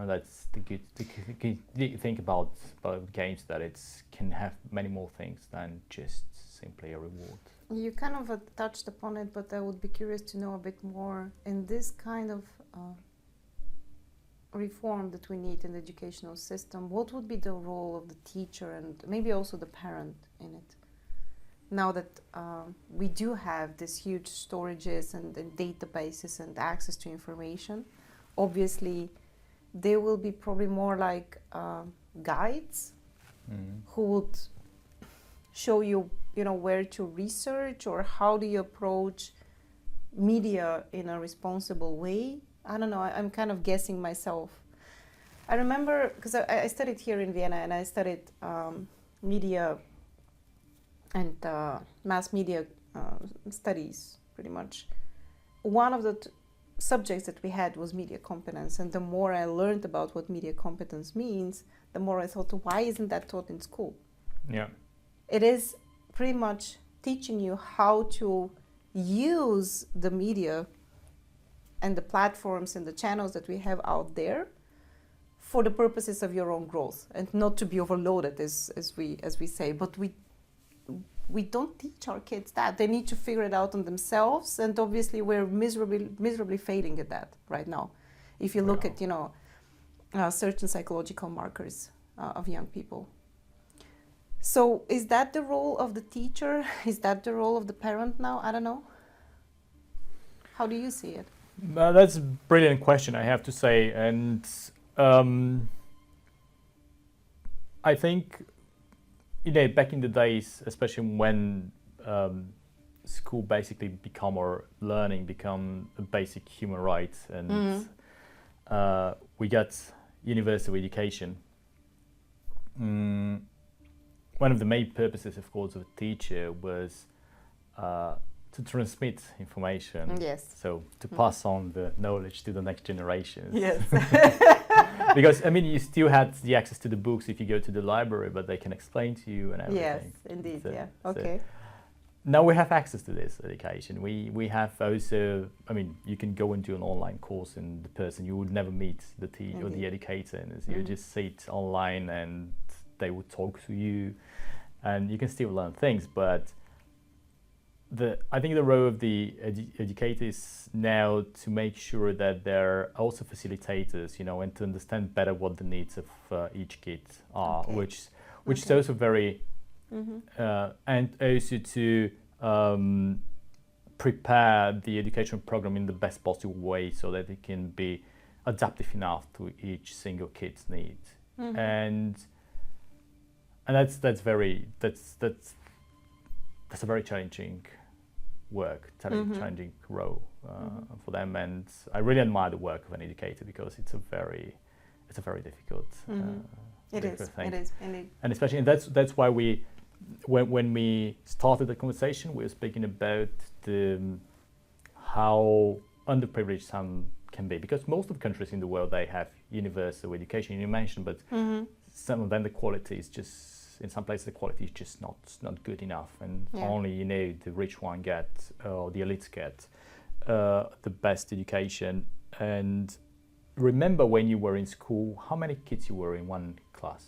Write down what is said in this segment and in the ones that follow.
and that's the good thing about games, that it can have many more things than just simply a reward. You kind of touched upon it, but I would be curious to know a bit more in this kind of reform that we need in the educational system. What would be the role of the teacher and maybe also the parent in it? Now that we do have these huge storages and databases and access to information, obviously there will be probably more like guides who would show you, where to research or how do you approach media in a responsible way. I don't know, I'm kind of guessing myself. I remember, because I studied here in Vienna and I studied media and mass media studies, pretty much. One of the subjects that we had was media competence, and the more I learned about what media competence means, the more I thought, why isn't that taught in school? Yeah. It is pretty much teaching you how to use the media and the platforms and the channels that we have out there for the purposes of your own growth, and not to be overloaded, as we say. But we don't teach our kids that. They need to figure it out on themselves, and obviously we're miserably failing at that right now. If you look at certain psychological markers of young people. So is that the role of the teacher? Is that the role of the parent now? I don't know. How do you see it? That's a brilliant question, I have to say, and I think, back in the days, especially when school basically or learning become a basic human right, and we got universal education. One of the main purposes, of course, of a teacher was to transmit information. Yes. So to pass on the knowledge to the next generations. Yes. Because, you still had the access to the books if you go to the library, but they can explain to you and everything. Yes, indeed, So, yeah. Okay. Now we have access to this education. We have also, you can go and do an online course, and the person, you would never meet the teacher or the educator, and you just sit online and they would talk to you, and you can still learn things. But I think the role of the educator is now to make sure that they're also facilitators, and to understand better what the needs of each kid are, which is also very, and also to prepare the education program in the best possible way so that it can be adaptive enough to each single kid's needs. And that's a very challenging work, challenging role for them, and I really admire the work of an educator, because it's a very difficult thing. It is indeed. And especially, and that's why when we started the conversation, we were speaking about how underprivileged some can be, because most of the countries in the world, they have universal education, you mentioned, but some of them the quality is just, in some places the quality is just not good enough, and only the rich one get, or the elites get the best education. And remember, when you were in school, how many kids you were in one class?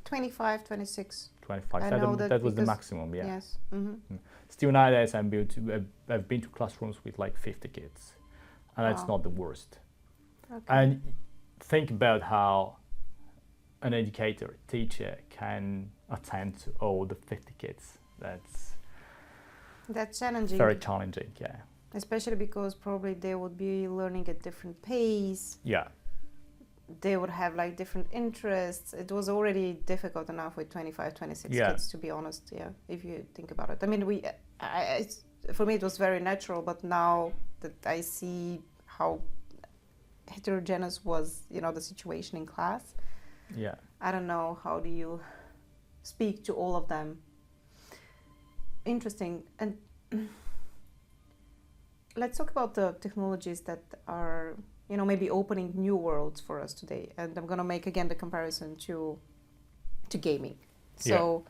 25, 26. 25. That was the maximum. Yeah. Yes. Still nowadays, I've been to classrooms with like 50 kids, and that's not the worst. Okay. And think about how an educator, teacher, can attend to all the 50 kids. That's challenging. Very challenging, yeah. Especially because probably they would be learning at different pace. Yeah. They would have like different interests. It was already difficult enough with 25, 26 kids, to be honest. Yeah, if you think about it. For me it was very natural, but now that I see how heterogeneous was, the situation in class. Yeah. I don't know, how do you speak to all of them? Interesting. And let's talk about the technologies that are, maybe opening new worlds for us today. And I'm going to make again the comparison to gaming. So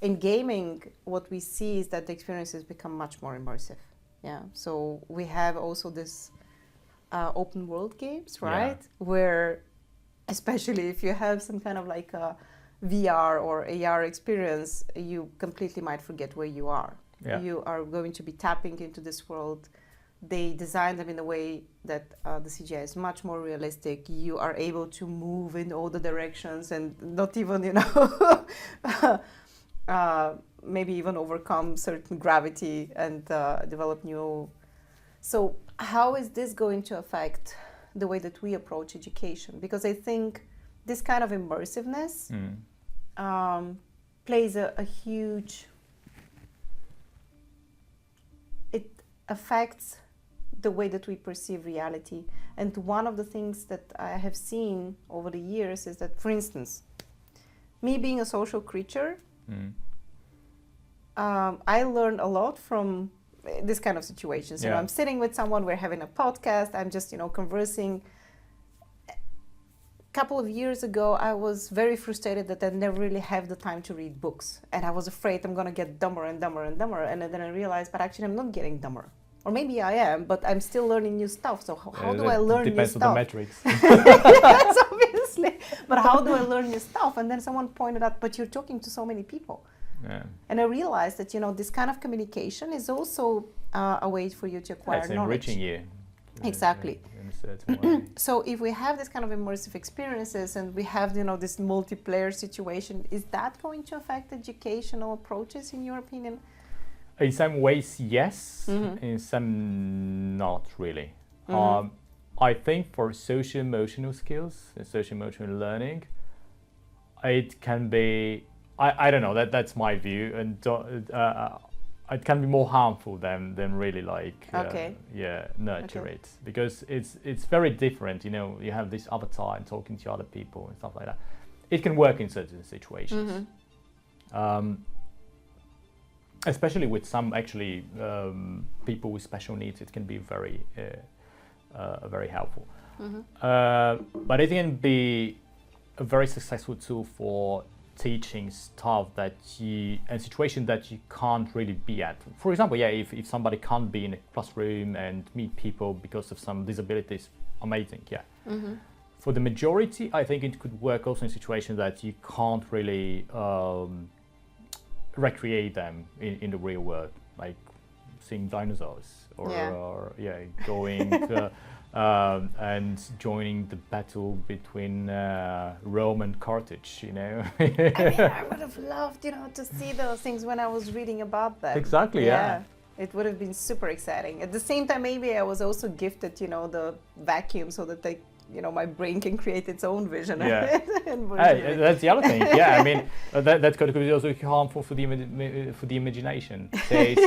in gaming, what we see is that the experiences become much more immersive. Yeah. So we have also this open world games, right? Where especially if you have some kind of like a VR or AR experience, you completely might forget where you are. Yeah. You are going to be tapping into this world. They design them in a way that the CGI is much more realistic. You are able to move in all the directions and not even, maybe even overcome certain gravity and develop new. So, how is this going to affect the way that we approach education? Because I think this kind of immersiveness plays a huge. It affects the way that we perceive reality. And one of the things that I have seen over the years is that, for instance, me being a social creature, I learned a lot from this kind of situations. Yeah. I'm sitting with someone, we're having a podcast, I'm just, conversing. A couple of years ago, I was very frustrated that I never really have the time to read books. And I was afraid I'm going to get dumber and dumber and dumber. And then I realized, but actually I'm not getting dumber. Or maybe I am, but I'm still learning new stuff. So how do I learn new stuff? Depends on the metrics. Yes, obviously. But how do I learn new stuff? And then someone pointed out, but you're talking to so many people. Yeah. And I realized that, this kind of communication is also a way for you to acquire It's knowledge. enriching you. Exactly. In a certain way. So if we have this kind of immersive experiences and we have, this multiplayer situation, is that going to affect educational approaches, in your opinion? In some ways, yes. In some, not really. I think for social emotional skills, social emotional learning, it can be. I don't know. That's my view, and it can be more harmful than really nurture it, because it's very different. You have this avatar and talking to other people and stuff like that. It can work in certain situations. Especially with some people with special needs, it can be very helpful. But it can be a very successful tool for teaching stuff and situation that you can't really be at. For example, if somebody can't be in a classroom and meet people because of some disabilities, amazing, For the majority, I think it could work also in situations that you can't really recreate them in the real world, like seeing dinosaurs or going and joining the battle between Rome and Carthage. I would have loved, to see those things when I was reading about them. Exactly. Yeah. It would have been super exciting. At the same time, maybe I was also gifted, the vacuum, so that my brain can create its own vision. Yeah. That's the other thing. Yeah, I mean, that could be also harmful for the imagination.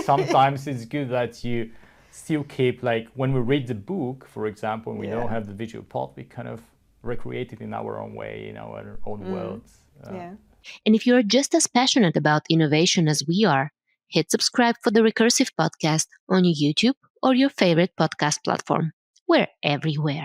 Sometimes it's good that you still keep, like, when we read the book, for example, and we don't have the visual part, we kind of recreate it in our own way, in our own worlds. And if you're just as passionate about innovation as we are, hit subscribe for the Recursive podcast on YouTube or your favorite podcast platform. We're everywhere.